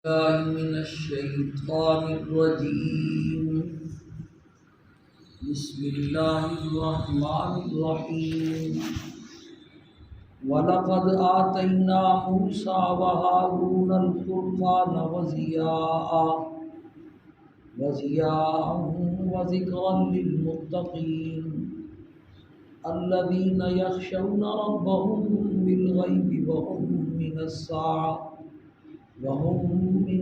بالله من الشيطان الرجيم. بسم الله الرحمن الرحيم. ولقد آتينا موسى وهارون الفرقان وضياء وذكرا للمتقين الذين يخشون ربهم بالغيب وهم من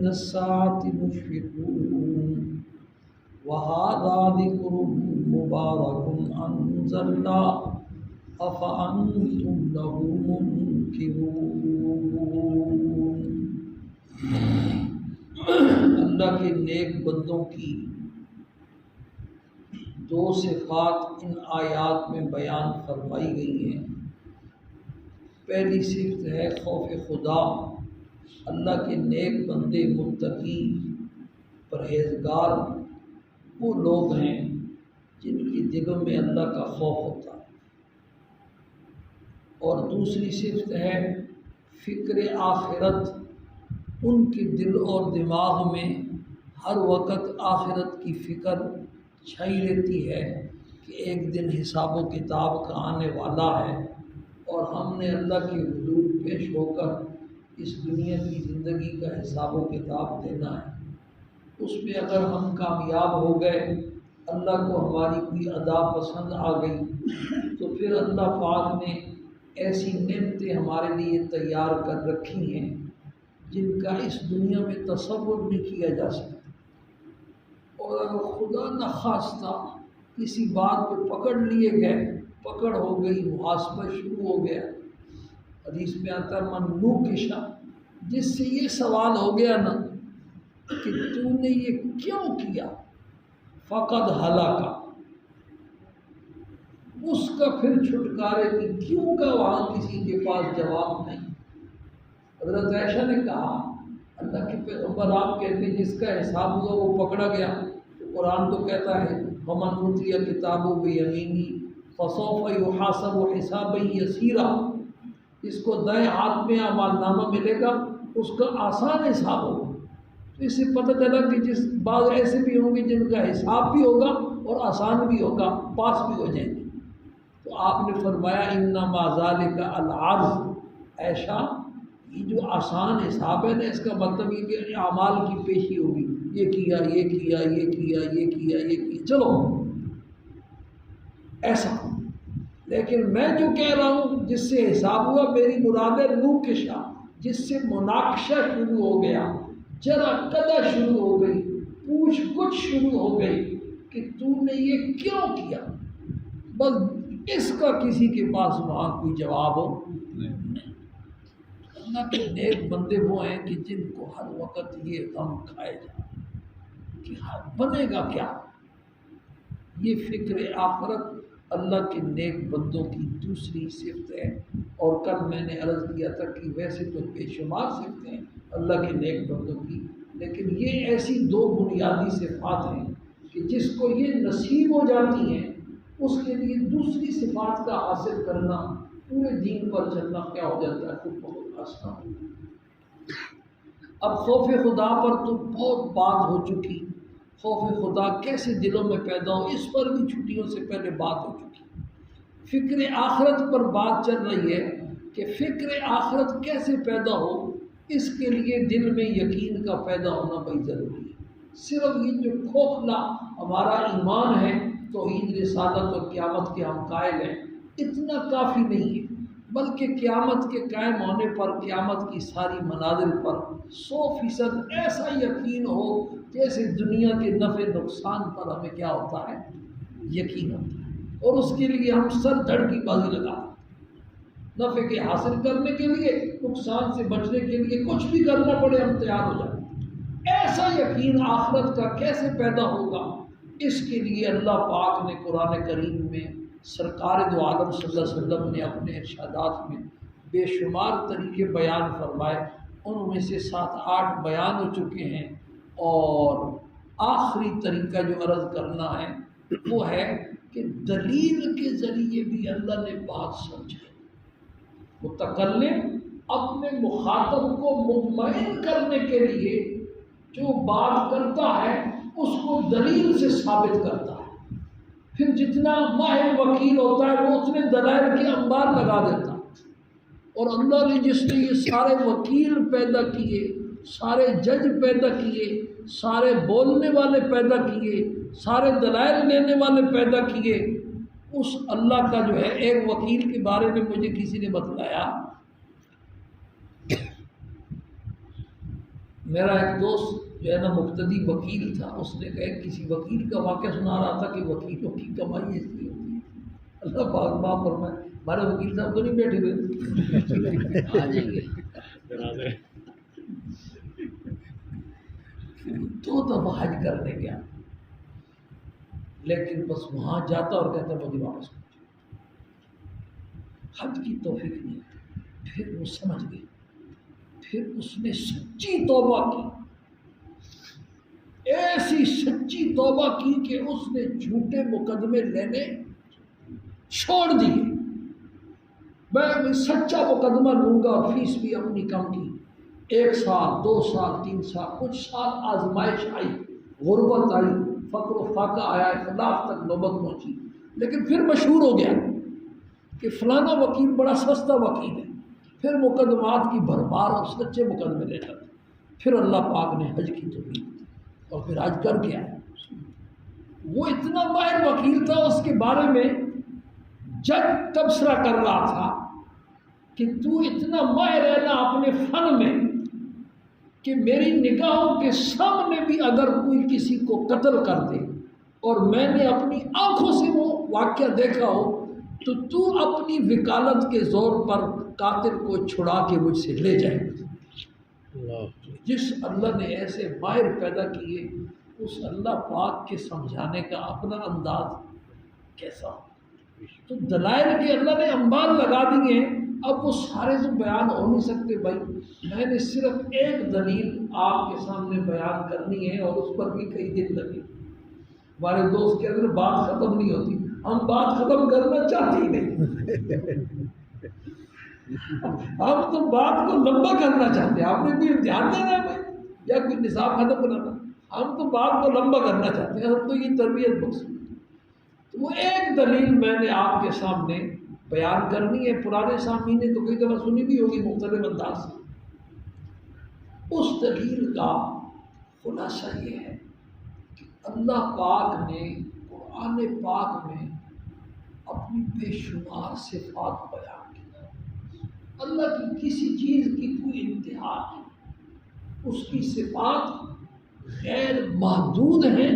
الساعة مشفقون. وهذا ذكر مبارك أنزلناه أفأنتم له منكرون. اللہ کے نیک بندوں کی دو صفات ان آیات میں بیان فرمائی گئی ہیں. پہلی صفت ہے خوف خدا. اللہ کے نیک بندے متقی پرہیزگار وہ لوگ ہیں جن کے دلوں میں اللہ کا خوف ہوتا ہے. اور دوسری صفت ہے فکر آخرت. ان کے دل اور دماغ میں ہر وقت آخرت کی فکر چھائی رہتی ہے کہ ایک دن حساب و کتاب کا آنے والا ہے اور ہم نے اللہ کے حضور پیش ہو کر اس دنیا کی زندگی کا حساب و کتاب دینا ہے. اس میں اگر ہم کامیاب ہو گئے، اللہ کو ہماری کوئی ادا پسند آ گئی، تو پھر اللہ پاک نے ایسی نعمتیں ہمارے لیے تیار کر رکھی ہیں جن کا اس دنیا میں تصور نہیں کیا جا سکتا. اور اگر خدا نخواستہ کسی بات پہ پکڑ لیے گئے، پکڑ ہو گئی، محاسبہ شروع ہو گیا. حدیث میں آتا ہے من نوکشا، جس سے یہ سوال ہو گیا نا کہ تو نے یہ کیوں کیا، فقد ہلاکا، اس کا پھر چھٹکارے کی کیوں کا وہاں کسی کے پاس جواب نہیں. حضرت عائشہ نے کہا اللہ کے پیغمبر آپ کہتے ہیں جس کا حساب ہوا وہ پکڑا گیا، تو قرآن تو کہتا ہے ومن اوتی کتابہ بیمینہ فسوف یحاسب حسابا یسیرا. جس کو دائیں ہاتھ میں اعمال نامہ ملے گا اس کا آسان حساب ہوگا. تو اس سے پتہ چلا کہ جس بعض ایسے بھی ہوں گے جن کا حساب بھی ہوگا اور آسان بھی ہوگا، پاس بھی ہو جائیں گے. تو آپ نے فرمایا انما ذالک العرض، عائشہ یہ جو آسان حساب ہے نا، اس کا مطلب یہ کہ اعمال کی پیشی ہوگی، یہ کیا یہ کیا یہ کیا یہ کیا یہ کیا، چلو ایسا. لیکن میں جو کہہ رہا ہوں جس سے حساب ہوا، میری مراد ہے نوکشا، جس سے مناقشہ شروع ہو گیا، جرا قدہ شروع ہو گئی، پوچھ گچھ شروع ہو گئی کہ تو نے یہ کیوں کیا. بس اس کا کسی کے پاس وہاں کوئی جواب ہو نہیں. اللہ کے نیک بندے وہ ہیں کہ جن کو ہر وقت یہ غم کھائے جائے کہ بنے گا کیا. یہ فکر آخرت اللہ کے نیک بندوں کی دوسری صفت ہے. اور کل میں نے عرض کیا تھا کہ ویسے تو بے شمار صفتیں ہیں اللہ کے نیک بندوں کی، لیکن یہ ایسی دو بنیادی صفات ہیں کہ جس کو یہ نصیب ہو جاتی ہیں اس کے لیے دوسری صفات کا حاصل کرنا، پورے دین پر چلنا کیا ہو جاتا ہے، خود بہت آسان. اب خوف خدا پر تو بہت بات ہو چکی. خوف خدا کیسے دلوں میں پیدا ہو اس پر بھی چھٹیوں سے پہلے بات ہو چکی. فکر آخرت پر بات چل رہی ہے کہ فکر آخرت کیسے پیدا ہو، اس کے لیے دل میں یقین کا پیدا ہونا بڑی ضروری ہے. صرف یہ جو کھوکھلا ہمارا ایمان ہے توحید رسالت اور قیامت کے ہم قائل ہیں، اتنا کافی نہیں ہے، بلکہ قیامت کے قائم ہونے پر، قیامت کی ساری مناظر پر 100% ایسا یقین ہو جیسے دنیا کے نفع نقصان پر ہمیں کیا ہوتا ہے، یقین ہوتا ہے. اور اس کے لیے ہم سر دھڑ کی بازی لگاتے ہیں. نفع کے حاصل کرنے کے لیے، نقصان سے بچنے کے لیے کچھ بھی کرنا پڑے ہم تیار ہو جاتے ہیں. ایسا یقین آخرت کا کیسے پیدا ہوگا، اس کے لیے اللہ پاک نے قرآن کریم میں سرکار دو عالم صلی اللہ علیہ وسلم نے اپنے ارشادات میں بے شمار طریقے بیان فرمائے. ان میں سے 7-8 بیان ہو چکے ہیں، اور آخری طریقہ جو عرض کرنا ہے وہ ہے کہ دلیل کے ذریعے بھی اللہ نے بات سمجھائی. متکلم اپنے مخاطب کو مطمئن کرنے کے لیے جو بات کرتا ہے اس کو دلیل سے ثابت کرتا ہے. پھر جتنا ماہر وکیل ہوتا ہے وہ اتنے دلائل کے انبار لگا دیتا ہے. اور اللہ نے جس نے یہ سارے وکیل پیدا کیے، سارے جج پیدا کیے، سارے بولنے والے پیدا کیے، سارے دلائل دینے والے پیدا کیے، اس اللہ کا جو ہے ایک وکیل کے بارے میں مجھے کسی نے بتلایا. میرا ایک دوست جو ہے نا مقتدی وکیل تھا، اس نے کہا کسی وکیل کا واقعہ سنا رہا تھا کہ وکیلوں کی کمائی اس لیے ہوتی ہے. اللہ پاک معاف فرمائے، ہمارے وکیل صاحب تو نہیں بیٹھے ہوئے آ جائیں گے. دو دفعہ حج کرنے گیا، لیکن بس وہاں جاتا اور کہتا مجھے واپس حج کی توفیق نہیں. پھر وہ سمجھ گئے، پھر اس نے سچی توبہ کی، ایسی سچی توبہ کی کہ اس نے جھوٹے مقدمے لینے چھوڑ دیے. میں سچا مقدمہ لوں گا، فیس بھی اپنی کم کی. 1 سال 2 سال 3 سال کچھ سال آزمائش آئی، غربت آئی، فقر و فاقہ آیا، اختلاف تک نوبت پہنچی، لیکن پھر مشہور ہو گیا کہ فلانا وکیل بڑا سستا وکیل ہے. پھر مقدمات کی بھرمار اور سچے مقدمے لیتا تھا. پھر اللہ پاک نے حج کی توفیق دی اور پھر حج کر کے آیا. وہ اتنا ماہر وکیل تھا، اس کے بارے میں جج تبصرہ کر رہا تھا کہ تو اتنا ماہر ہے نا اپنے فن میں کہ میری نگاہوں کے سامنے بھی اگر کوئی کسی کو قتل کر دے اور میں نے اپنی آنکھوں سے وہ واقعہ دیکھا ہو تو اپنی وکالت کے زور پر قاتل کو چھڑا کے مجھ سے لے جائے. جس اللہ نے ایسے ماہر پیدا کیے، اس اللہ پاک کے سمجھانے کا اپنا انداز کیسا ہو. تو دلائل کے اللہ نے انبار لگا دیے. اب وہ سارے تو بیان ہو نہیں سکتے بھائی، میں نے صرف ایک دلیل آپ کے سامنے بیان کرنی ہے اور اس پر بھی کئی دن لگے. ہمارے دوست کہتے ہیں بات ختم نہیں ہوتی، ہم بات ختم کرنا چاہتے ہی نہیں. ہم تو بات کو لمبا کرنا چاہتے ہیں. آپ نے کوئی امتحان دینا ہے بھائی یا کوئی نصاب ختم کرانا، ہم تو بات کو لمبا کرنا چاہتے ہیں. ہم تو یہ تربیت بخش. تو وہ ایک دلیل میں نے آپ کے سامنے بیان کرنی ہے. پرانے سامعین نے تو کئی دفعہ سنی بھی ہوگی مختلف انداز سے. اس دلیل کا خلاصہ یہ ہے کہ اللہ پاک نے قرآن پاک میں اپنی بے شمار صفات بیان کی. اللہ کی کسی چیز کی کوئی انتہا نہیں. اس کی صفات غیر محدود ہیں،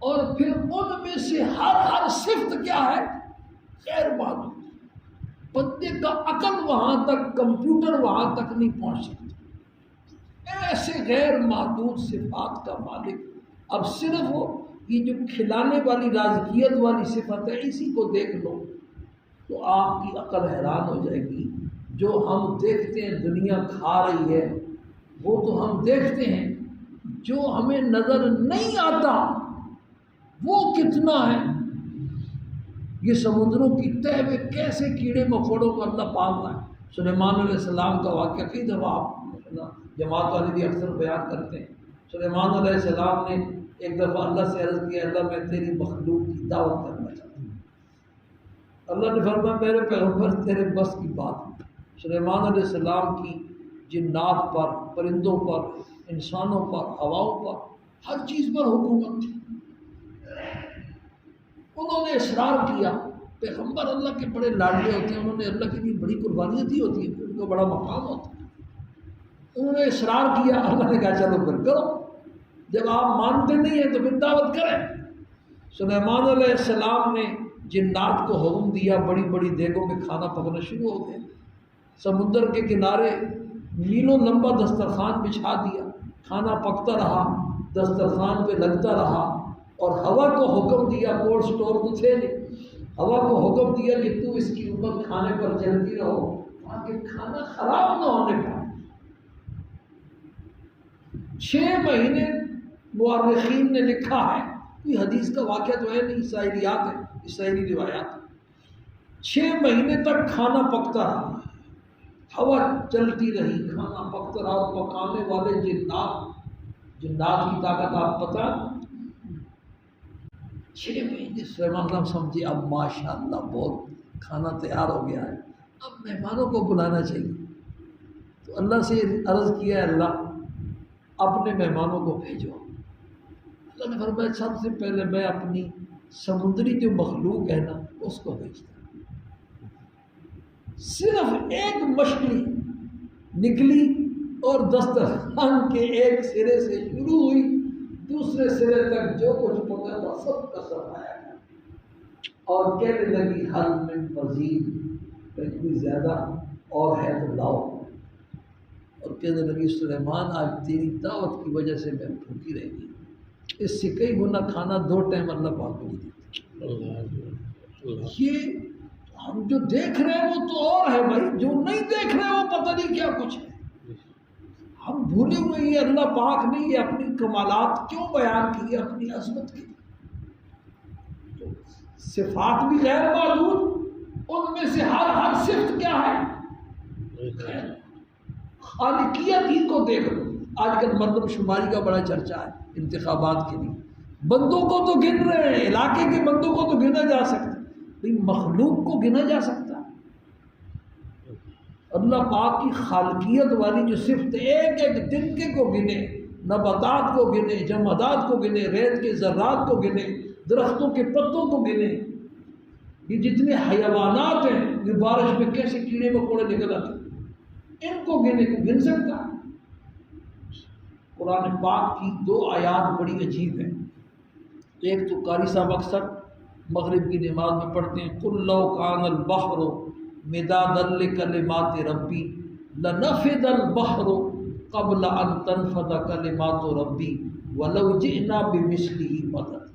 اور پھر ان میں سے ہر صفت کیا ہے؟ غیر محدود. بندے کا عقل وہاں تک، کمپیوٹر وہاں تک نہیں پہنچ سکتا. ایسے غیر محدود صفات کا مالک. اب صرف وہ یہ جو کھلانے والی رازقیت والی صفت ہے، اسی کو دیکھ لو تو آپ کی عقل حیران ہو جائے گی. جو ہم دیکھتے ہیں دنیا کھا رہی ہے، وہ تو ہم دیکھتے ہیں. جو ہمیں نظر نہیں آتا وہ کتنا ہے. یہ سمندروں کی تہ میں کیسے کیڑے مکوڑوں کو اللہ پالتا ہے. سلیمان علیہ السلام کا واقعہ کئی دفعہ آپ جماعت والے بھی اکثر بیان کرتے ہیں. سلیمان علیہ السلام نے ایک دفعہ اللہ سے عرض کیا، اللہ میں تیری مخلوق کی دعوت کرنا چاہتا ہوں. اللہ نے فرمایا میرے پیغمبر تیرے بس کی بات. سلیمان علیہ السلام کی جنات پر، پرندوں پر، انسانوں پر، ہواؤں پر، ہر چیز پر حکومت تھی. انہوں نے اصرار کیا. پیغمبر اللہ کے بڑے لاڈلے ہوتے ہیں، انہوں نے اللہ کے لیے بڑی قربانیاں دی ہوتی ہیں، ان کو بڑا مقام ہوتا ہے. انہوں نے اصرار کیا. اللہ نے کہا چلو پھر کرو، جب آپ مانتے نہیں ہیں تو پھر دعوت کریں. سلیمان علیہ السلام نے جنات کو حکم دیا، بڑی بڑی دیگوں میں کھانا پکنا شروع ہو گیا. سمندر کے کنارے میلوں لمبا دسترخوان بچھا دیا، کھانا پکتا رہا، دسترخوان پہ لگتا رہا. اور ہوا کو حکم دیا، کولڈ سٹور تو تھے نہیں، ہوا کو حکم دیا کہ تو اس کی اوپر کھانے پر چلتی رہو تاکہ کھانا خراب نہ ہونے پائے. 6 مہینے مورخین نے لکھا ہے، کوئی حدیث کا واقعہ تو ہے نہیں، اسرائیلیات ہے، اسرائیلی روایات. 6 مہینے تک کھانا پکتا رہا. ہوا چلتی رہی، کھانا پکتا رہا، اور پکانے والے جنات کی طاقت آپ پتہ 6 مہینے سلیمان صاحب سمجھے اب ماشاءاللہ بہت کھانا تیار ہو گیا ہے، اب مہمانوں کو بلانا چاہیے۔ تو اللہ سے عرض کیا اللہ اپنے مہمانوں کو بھیجو۔ اللہ نے فرمایا سب سے پہلے میں اپنی سمندری جو مخلوق ہے نا اس کو بھیجتا ہوں۔ صرف ایک مچھلی نکلی اور دسترخوان کے ایک سرے سے شروع ہوئی، دوسرے سرے تک جو کچھ پکا تھا سب کا سب آیا اور کہنے لگی حل من مزید، کوئی زیادہ اور ہے تو لاؤ۔ اور کہنے لگی سلیمان آج تیری دعوت کی وجہ سے میں بھوکی رہ گئی، اس سے کئی گنا کھانا 2 ٹائم اللہ پاک کو دیتے۔ یہ ہم جو دیکھ رہے ہیں وہ تو اور ہے بھائی، جو نہیں دیکھ رہے وہ پتہ نہیں کیا کچھ ہے۔ ہم بھولے ہوئے یہ اللہ پاک نے یہ اپنی کمالات کیوں بیان کی، اپنی عظمت کی صفات بھی غیر معلوم، ان میں سے ہر صفت کیا ہے؟ خالقیت ہی کو دیکھ لو۔ آج کل مردم شماری کا بڑا چرچا ہے انتخابات کے لیے، بندوں کو تو گن رہے ہیں، علاقے کے بندوں کو تو گنا جا سکتا، لیکن مخلوق کو گنا جا سکتا؟ اللہ پاک کی خالقیت والی جو صفت ایک ایک تنکے کو گنے، نباتات کو گنے، جمادات کو گنے، ریت کے ذرات کو گنے، درختوں کے پتوں کو گنے، یہ جتنے حیوانات ہیں یہ بارش میں کیسے کیڑے مکوڑے نکل آتے ان کو گنے کو گن سکتا؟ قرآن پاک کی 2 آیات بڑی عجیب ہیں۔ ایک تو قاری صاحب اکثر مغرب کی نماز میں پڑھتے ہیں، قُلْ لَوْ كَانَ الْبَحْرُ مِدَادًا لِكَلِمَاتِ رَبِّي لَنَفِدَ الْبَحْرُ قَبْلَ أَن تَنْفَدَ كَلِمَاتُ رَبِّي وَلَوْ جِئْنَا بِمِثْلِهِ مَدَدًا۔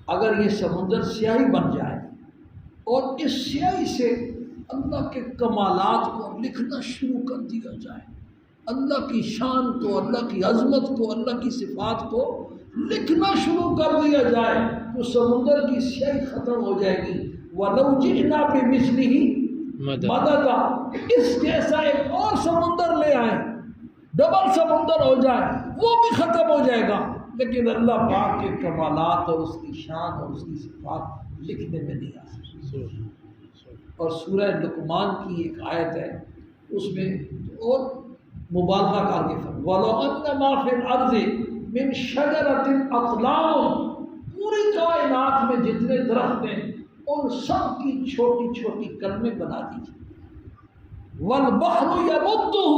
اگر یہ سمندر سیاہی بن جائے اور اس سیاہی سے اللہ کے کمالات کو لکھنا شروع کر دیا جائے، اللہ کی شان کو، اللہ کی عظمت کو، اللہ کی صفات کو لکھنا شروع کر دیا جائے تو سمندر کی سیاہی ختم ہو جائے گی۔ وَلَوْ جِئْنَا بِمِثْلِهِ مَدَدًا، اس جیسا ایک اور سمندر لے آئیں، ڈبل سمندر ہو جائے وہ بھی ختم ہو جائے گا، لیکن اللہ پاک کے کمالات اور اس کی شان اور اس کی صفات لکھنے میں نہیں آ سکتی۔ اور سورہ لقمان کی ایک آیت ہے اس میں اور مبالغہ کر کے وَلَوْ أَنَّ مَا فِي الْأَرْضِ مِنْ شَجَرَةٍ أَقْلَامٌ، پوری کائنات میں جتنے درخت ہیں ان سب کی چھوٹی چھوٹی کلمیں بنا دیجیے۔ وَالْبَحْرُ يَمُدُّهُ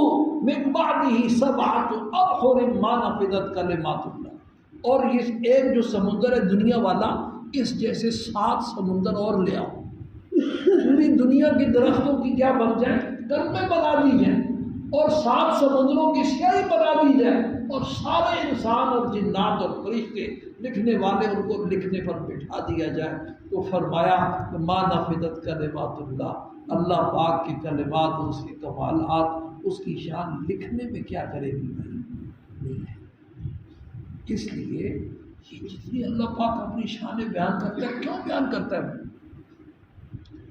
مِنْ بَعْدِهِ 7 أَبْحُرٍ مَا نَفِدَتْ كَلِمَاتُ اللَّهِ، اور یہ ایک جو سمندر ہے دنیا والا، اس جیسے 7 سمندر اور لے آؤ، پوری دنیا کی درختوں کی کیا بن جائے، کلمیں بنا دی جائیں، اور 7 سمندروں کی سیاہی بنا دی جائے، اور سارے انسان اور جنات اور فرشتے لکھنے والے ان کو لکھنے پر بٹھا دیا جائے، تو فرمایا کہ ما نفدت کلمات اللہ، اللہ پاک کے کلمات، اس کے کمالات، اس کی شان لکھنے میں کیا کرے گی نہیں ہے۔ اس لیے یہ جتنی اللہ پاک اپنی شان بیان کرتا ہے، کیوں بیان کرتا ہے؟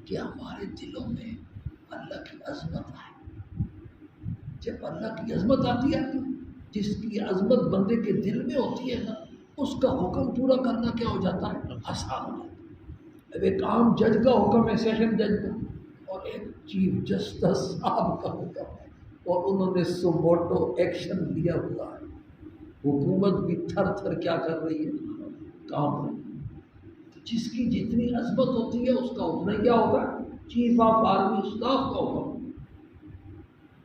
کہ ہمارے دلوں میں اللہ کی عظمت آئے۔ جب اللہ کی عظمت آتی ہے، جس کی عظمت بندے کے دل میں ہوتی ہے نا، اس کا حکم پورا کرنا کیا ہو جاتا ہے؟ آسان ہو جاتا ہے۔ اب ایک عام جج کا حکم ہے، سیشن جج کا، اور ایک چیف جسٹس صاحب کا حکم ہے، اور انہوں نے سموٹو ایکشن لیا ہوا ہے، حکومت بھی تھر تھر کیا کر رہی ہے، کام رہی ہے۔ جس کی جتنی عظمت ہوتی ہے اس کا اتنا کیا ہوگا، چیف آف آرمی اسٹاف کا ہوگا،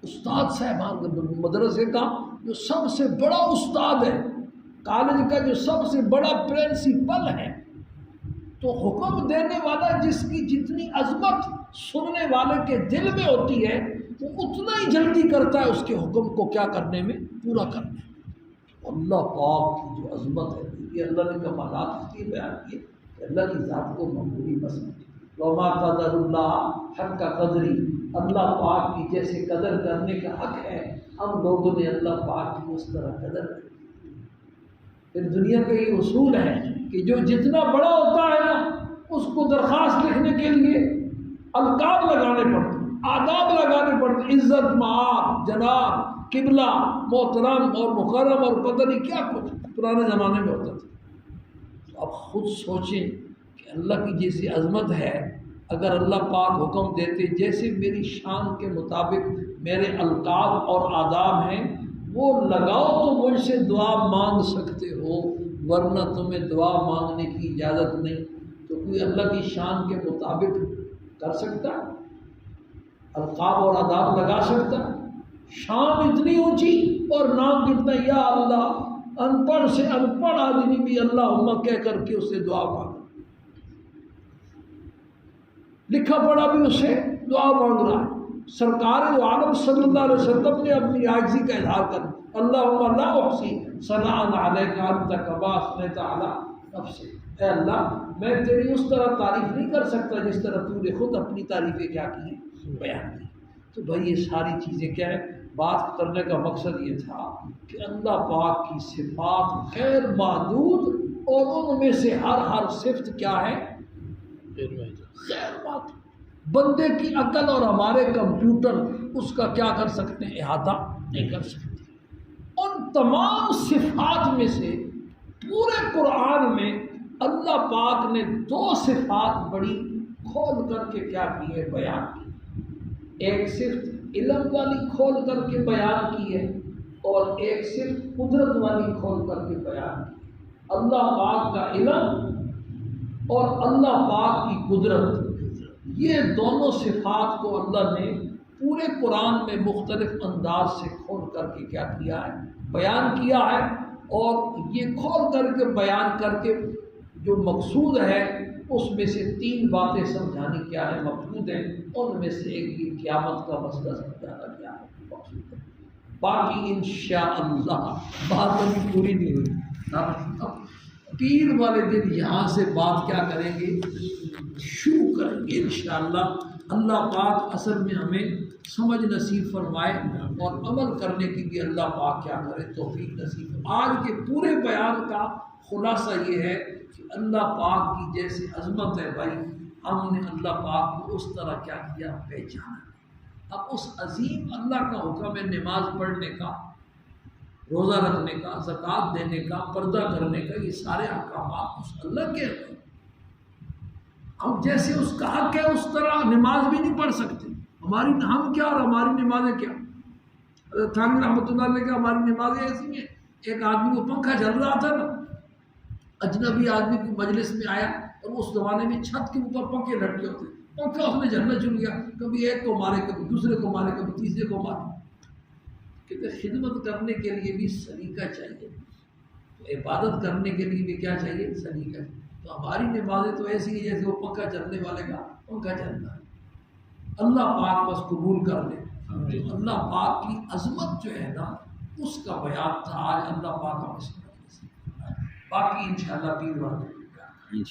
استاد صاحب مدرسے کا جو سب سے بڑا استاد ہے، کالج کا جو سب سے بڑا پرنسپل ہے، تو حکم دینے والا جس کی جتنی عظمت سننے والے کے دل میں ہوتی ہے وہ اتنا ہی جلدی کرتا ہے اس کے حکم کو کیا کرنے میں، پورا کرنے میں۔ اللہ پاک کی جو عظمت ہے، یہ اللہ نے کمالات اس لیے بیان کیے کہ اللہ کی ذات کو معمولی مت سمجھے۔ وما قدر اللہ حق کا قدری، اللہ پاک کی جیسے قدر کرنے کا حق ہے، ہم لوگوں نے اللہ پاک کی اس طرح قدر کی۔ پھر دنیا کا یہ اصول ہے کہ جو جتنا بڑا ہوتا ہے نا، اس کو درخواست لکھنے کے لیے القاب لگانے پڑتے ہیں۔ آداب لگانے پڑتے، عزت، معاب، جناب، قبلہ، محترم اور مکرم اور پتہ نہیں کیا کچھ پرانے زمانے میں ہوتا تھا۔ اب خود سوچیں کہ اللہ کی جیسی عظمت ہے، اگر اللہ پاک حکم دیتے جیسے میری شان کے مطابق میرے القاب اور آداب ہیں وہ لگاؤ تو مجھ سے دعا مانگ سکتے ہو، ورنہ تمہیں دعا مانگنے کی اجازت نہیں، تو کوئی اللہ کی شان کے مطابق کر سکتا، القاب اور آداب لگا سکتا؟ شان اتنی اونچی اور نام کتنا، یا اللہ، ان پڑھ سے ان پڑھ آدمی بھی اللہ کہہ کر کے اس سے دعا مانگ، لکھا پڑھا بھی اس سے دعا مانگ رہا ہے۔ سرکار عالم صلی اللہ علیہ وسلم نے اپنی عاجزی کا اظہار کر، اللہم لا احصی ثناء علیک انت کما اثنیت علی نفسک، اے اللہ میں تیری اس طرح تعریف نہیں کر سکتا جس طرح تو نے خود اپنی تعریفیں کیا کی ہیں، بیان کی۔ تو بھائی یہ ساری چیزیں کیا ہے، بات کرنے کا مقصد یہ تھا کہ اللہ پاک کی صفات غیر محدود اور ان میں سے ہر صفت کیا ہے، غیر محدود، بندے کی عقل اور ہمارے کمپیوٹر اس کا کیا کر سکتے ہیں، احاطہ نہیں کر سکتے۔ ان تمام صفات میں سے پورے قرآن میں اللہ پاک نے دو صفات بڑی کھول کر کے کیا کی ہے، بیان کی۔ ایک صفت علم والی کھول کر کے بیان کی ہے اور ایک صفت قدرت والی کھول کر کے بیان کی۔ اللہ پاک کا علم اور اللہ پاک کی قدرت، یہ دونوں صفات کو اللہ نے پورے قرآن میں مختلف انداز سے کھول کر کے کیا کیا ہے، بیان کیا ہے۔ اور یہ کھول کر کے بیان کر کے جو مقصود ہے اس میں سے تین باتیں سمجھانی کیا ہے، مقصود ہے، ان میں سے ایک یہ قیامت کا مسئلہ سمجھانا کیا ہے، مقصود ہے۔ باقی انشاءاللہ بات ابھی پوری نہیں ہوئی، پیر والے دن یہاں سے بات کیا کریں گے، شروع کریں گے انشاءاللہ۔ اللہ پاک اصل میں ہمیں سمجھ نصیب فرمائے اور عمل کرنے کی بھی اللہ پاک کیا کرے، توفیق نصیب۔ آج کے پورے بیان کا خلاصہ یہ ہے کہ اللہ پاک کی جیسے عظمت ہے بھائی، ہم نے اللہ پاک کو اس طرح کیا کیا، پہچانا۔ اب اس عظیم اللہ کا حکم ہے نماز پڑھنے کا، روزہ رکھنے کا، زکوٰۃ دینے کا، پردہ کرنے کا، یہ سارے احکامات اس اللہ کے ہیں۔ ہم جیسے اس کا حق ہے اس طرح نماز بھی نہیں پڑھ سکتے، ہم کیا اور ہماری نمازیں کیا۔ حضرت تھانوی رحمۃ اللہ علیہ کہ ہماری نمازیں ایسی ہیں، ایک آدمی کو پنکھا چل رہا تھا نا، اجنبی آدمی کی مجلس میں آیا اور اس زمانے میں چھت کے اوپر پنکھے لٹکے ہوتے، پنکھا اس نے جھلنا شروع کیا، کبھی ایک کو مارے، کبھی دوسرے کو مارے، کبھی تیسرے کو مارے۔ کہتے خدمت کرنے کے لیے بھی سلیقہ چاہیے، تو عبادت کرنے کے لیے بھی کیا چاہیے، سلیقہ۔ تو ہماری نمازیں تو ایسی ہیں جیسے وہ پنکھا چلنے والے کا پنکھا چلنا ہے۔ اللہ پاک بس قبول کر لے۔ تو اللہ پاک کی عظمت جو ہے نا اس کا بیان تھا آج، اللہ پاک ہمیں سمجھ۔ باقی انشاءاللہ پیر والے